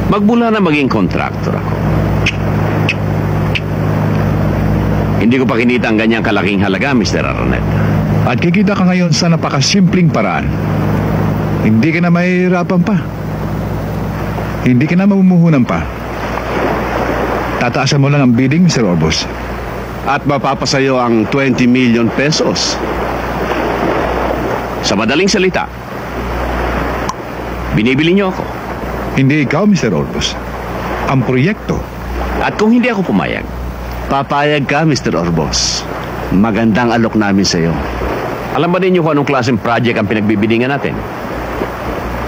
Magmula na maging kontraktor ako. Hindi ko pa kinita ang ganyang kalaking halaga, Mr. Araneta. At kikita ka ngayon sa napakasimpleng paraan. Hindi ka na mahihirapan pa. Hindi ka na mamumuhunan pa. Tataasan mo lang ang bidding, Mr. Orbos. At mapapasayo ang 20 million pesos. Sa madaling salita, binibili niyo ako. Hindi ikaw, Mr. Orbos. Ang proyekto. At kung hindi ako pumayag, papayag ka, Mr. Orbos. Magandang alok namin sa'yo. Alam ba ninyo kung anong klaseng project ang pinagbibidingan natin?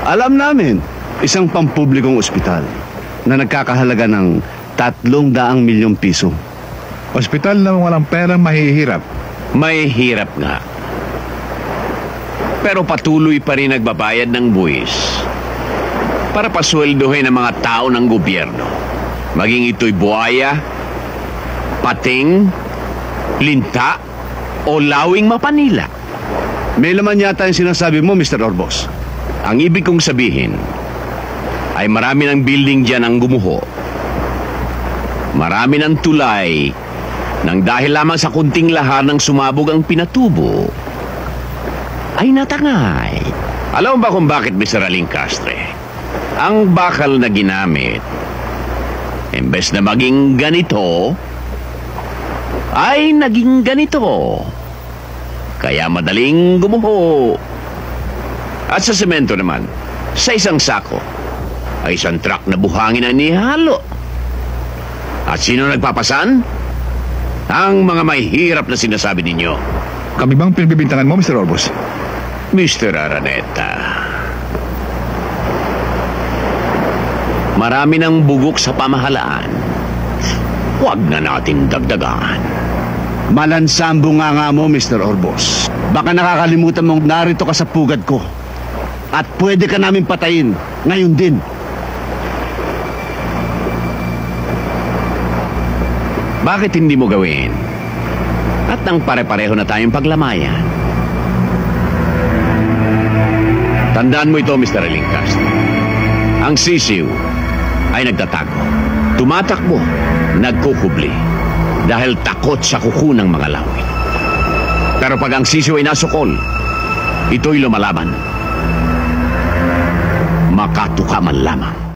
Alam namin, isang pampublikong ospital na nagkakahalaga ng 300 milyong piso. Ospital na walang perang mahihirap. May hirap nga. Pero patuloy pa rin nagbabayad ng buwis para pasweldohin ang mga tao ng gobyerno. Maging ito'y buhaya, pating, linta, o lawing mapanila. May laman yata yung sinasabi mo, Mr. Orbos. Ang ibig kong sabihin ay marami ng building dyan ang gumuho. Marami ng tulay nang dahil lamang sa kunting lahar ng sumabog ang pinatubo ay natangay. Alam mo ba kung bakit, Mr. Alincastre? Ang bakal na ginamit, imbes na maging ganito, ay naging ganito. Kaya madaling gumuho. At sa semento naman, sa isang sako, ay isang truck na buhangin ang nihalo. At sino nagpapasan? Ang mga may hirap na sinasabi ninyo. Kami bang pinagbibintangan mo, Mr. Orbos? Mr. Araneta, marami ng bugok sa pamahalaan. Huwag na natin dagdagan. Malansambo nga mo, Mr. Orbos. Baka nakakalimutan mong narito ka sa pugad ko. At pwede ka namin patayin ngayon din. Bakit hindi mo gawin? At nang pare-pareho na tayong paglamayan. Tandaan mo ito, Mr. Alincastre. Ang sisiw ay nagtatago, tumatakbo, nagkukubli, dahil takot sa kuko ng mga lawin. Pero pag ang sisiw ay nasukol, ito'y lumalaban. Makatuka man lamang.